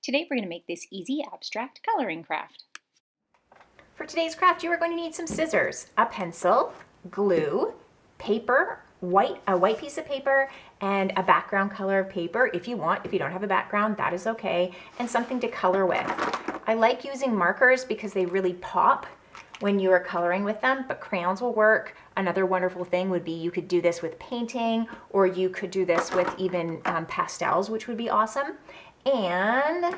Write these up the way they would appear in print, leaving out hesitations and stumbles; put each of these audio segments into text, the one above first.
Today we're going to make this easy abstract coloring craft. For today's craft, you are going to need some scissors, a pencil, glue, paper, a white piece of paper, and a background color of paper if you want. If you don't have a background, that is okay, and something to color with. I like using markers because they really pop when you are coloring with them, but crayons will work. Another wonderful thing would be you could do this with painting, or you could do this with even pastels, which would be awesome. And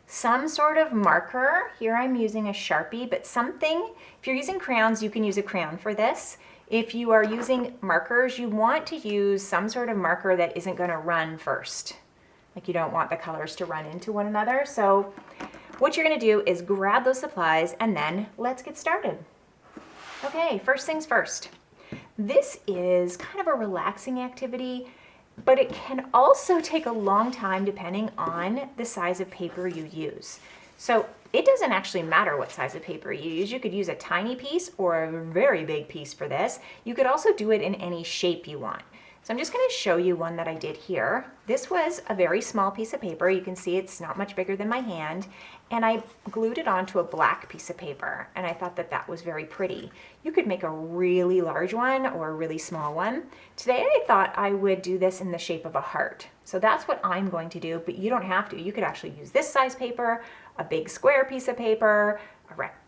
some sort of marker. Here I'm using a Sharpie, but something, if you're using crayons, you can use a crayon for this. If you are using markers, you want to use some sort of marker that isn't going to run first. Like you don't want the colors to run into one another. So what you're going to do is grab those supplies and then let's get started. Okay, first things first. This is kind of a relaxing activity, but it can also take a long time depending on the size of paper you use. So it doesn't actually matter what size of paper you use. You could use a tiny piece or a very big piece for this. You could also do it in any shape you want. So I'm just going to show you one that I did here. This was a very small piece of paper. You can see it's not much bigger than my hand. And I glued it onto a black piece of paper. And I thought that that was very pretty. You could make a really large one or a really small one. Today I thought I would do this in the shape of a heart. So that's what I'm going to do, but you don't have to. You could actually use this size paper, a big square piece of paper,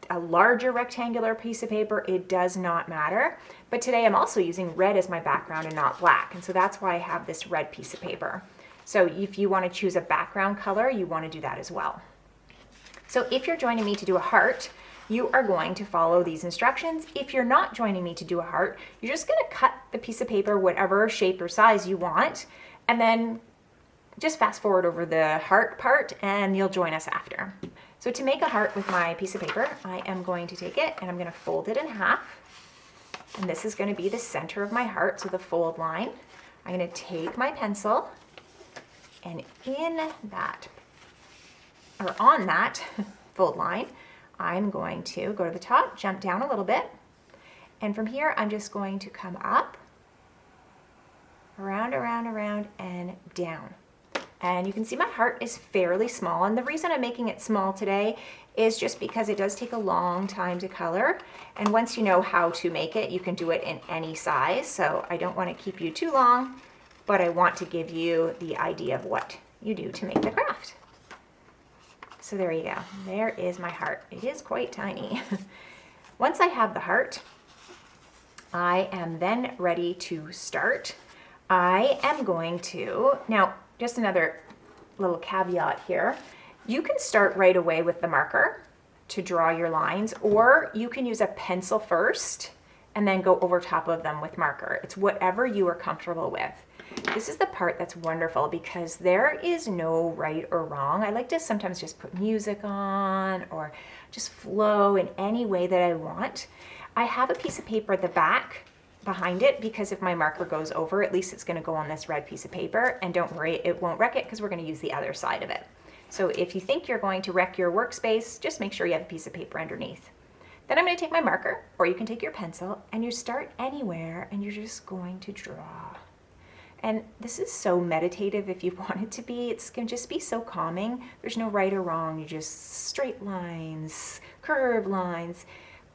a larger rectangular piece of paper. It does not matter. But today I'm also using red as my background and not black. And so that's why I have this red piece of paper. So if you want to choose a background color, you want to do that as well. So if you're joining me to do a heart, you are going to follow these instructions. If you're not joining me to do a heart, you're just going to cut the piece of paper whatever shape or size you want, and then just fast forward over the heart part and you'll join us after. So to make a heart with my piece of paper, I am going to take it and I'm going to fold it in half. And this is going to be the center of my heart, so the fold line. I'm going to take my pencil and in that, or on that fold line, I'm going to go to the top, jump down a little bit. And from here, I'm just going to come up, around, around, around, and down. And you can see my heart is fairly small. And the reason I'm making it small today is just because it does take a long time to color. And once you know how to make it, you can do it in any size. So I don't want to keep you too long, but I want to give you the idea of what you do to make the craft. So there you go. There is my heart. It is quite tiny. Once I have the heart, I am then ready to start. I am going to, now just another little caveat here, you can start right away with the marker to draw your lines, or you can use a pencil first and then go over top of them with marker. It's whatever you are comfortable with. This is the part that's wonderful because there is no right or wrong. I like to sometimes just put music on or just flow in any way that I want. I have a piece of paper at the back behind it because if my marker goes over, at least it's going to go on this red piece of paper, and don't worry, it won't wreck it because we're going to use the other side of it. So if you think you're going to wreck your workspace, just make sure you have a piece of paper underneath. Then I'm going to take my marker, or you can take your pencil, and you start anywhere and you're just going to draw. And this is so meditative if you want it to be. It's going to just be so calming. There's no right or wrong. You just straight lines, curved lines,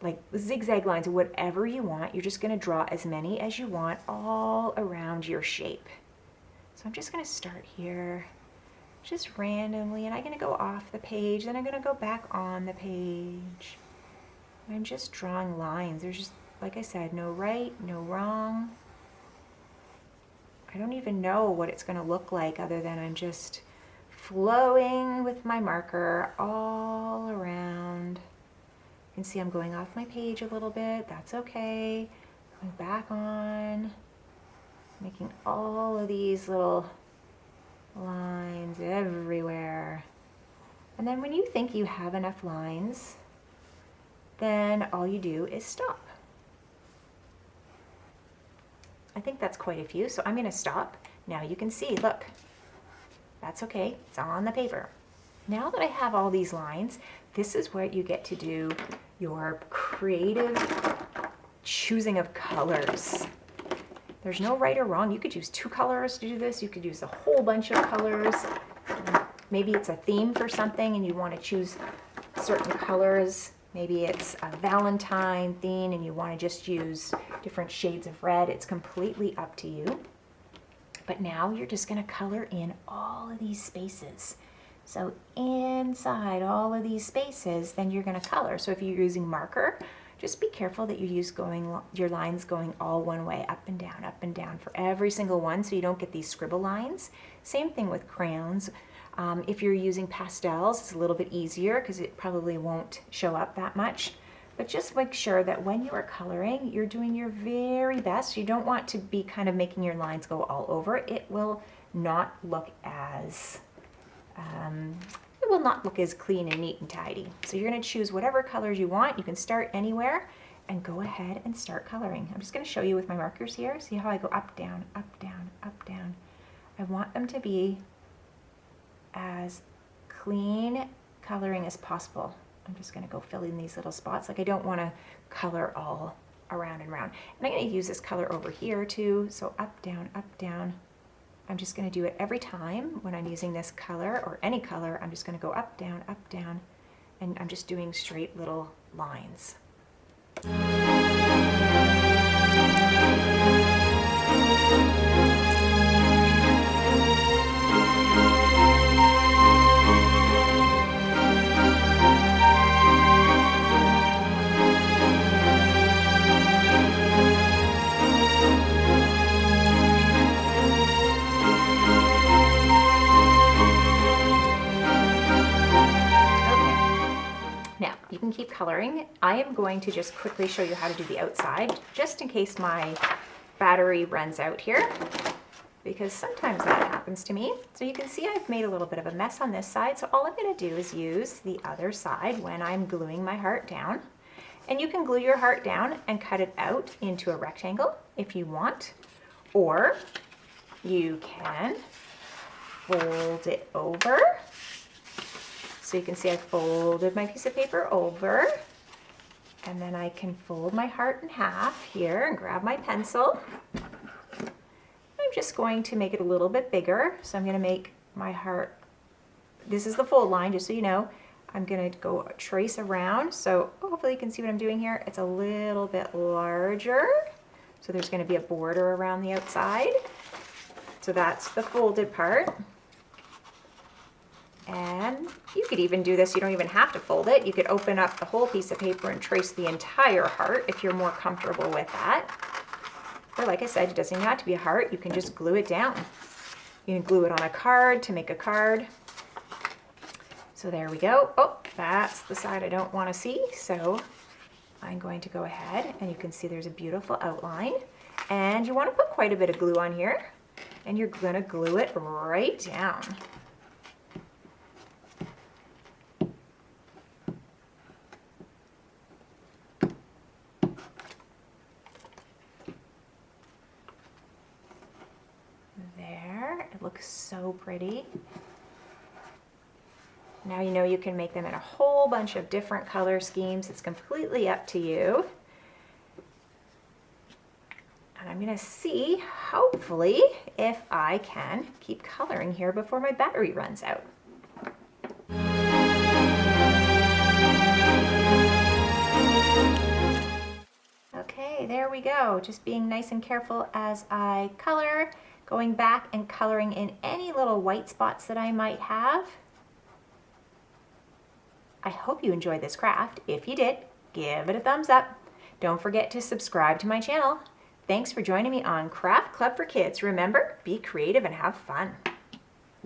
like zigzag lines, whatever you want. You're just going to draw as many as you want all around your shape. So I'm just going to start here just randomly, and I'm going to go off the page, then I'm going to go back on the page. I'm just drawing lines. There's just, like I said, no right, no wrong. I don't even know what it's going to look like other than I'm just flowing with my marker all around. You can see I'm going off my page a little bit. That's okay. Going back on, making all of these little lines everywhere. And then when you think you have enough lines, then all you do is stop. I think that's quite a few, so I'm going to stop. Now you can see, look, that's okay. It's on the paper. Now that I have all these lines, this is where you get to do your creative choosing of colors. There's no right or wrong. You could use 2 colors to do this. You could use a whole bunch of colors. maybe it's a theme for something and you want to choose certain colors. Maybe it's a Valentine theme and you want to just use different shades of red. It's completely up to you. But now you're just going to color in all of these spaces. So inside all of these spaces, then you're going to color. So if you're using marker, just be careful that you use your lines going all one way, up and down for every single one, so you don't get these scribble lines. Same thing with crayons. If you're using pastels, it's a little bit easier because it probably won't show up that much. But just make sure that when you are coloring, you're doing your very best. You don't want to be kind of making your lines go all over. It will not look as clean and neat and tidy. So you're going to choose whatever colors you want. You can start anywhere and go ahead and start coloring. I'm just going to show you with my markers here. See how I go up, down, up, down, up, down. I want them to be as clean coloring as possible. I'm just going to go fill in these little spots. Like I don't want to color all around and around. And I'm going to use this color over here too. So up, down, up, down. I'm just going to do it every time when I'm using this color or any color. I'm just going to go up, down, and I'm just doing straight little lines. You can keep coloring. I am going to just quickly show you how to do the outside, just in case my battery runs out here, because sometimes that happens to me. So you can see I've made a little bit of a mess on this side. So all I'm going to do is use the other side when I'm gluing my heart down. And you can glue your heart down and cut it out into a rectangle if you want, or you can fold it over. So you can see I folded my piece of paper over, and then I can fold my heart in half here and grab my pencil. I'm just going to make it a little bit bigger. So I'm going to make my heart, this is the fold line, just so you know. I'm going to go trace around. So hopefully you can see what I'm doing here. It's a little bit larger. So there's going to be a border around the outside. So that's the folded part. And you could even do this, you don't even have to fold it. You could open up the whole piece of paper and trace the entire heart if you're more comfortable with that. Or like I said, it doesn't even have to be a heart. You can just glue it down. You can glue it on a card to make a card. So there we go. Oh, that's the side I don't want to see. So I'm going to go ahead, and you can see there's a beautiful outline. And you want to put quite a bit of glue on here. And you're going to glue it right down. It looks so pretty. Now you know you can make them in a whole bunch of different color schemes. It's completely up to you. And I'm going to see, hopefully, if I can keep coloring here before my battery runs out. Okay, there we go. Just being nice and careful as I color. Going back and coloring in any little white spots that I might have. I hope you enjoyed this craft. If you did, give it a thumbs up. Don't forget to subscribe to my channel. Thanks for joining me on Craft Club for Kids. Remember, be creative and have fun.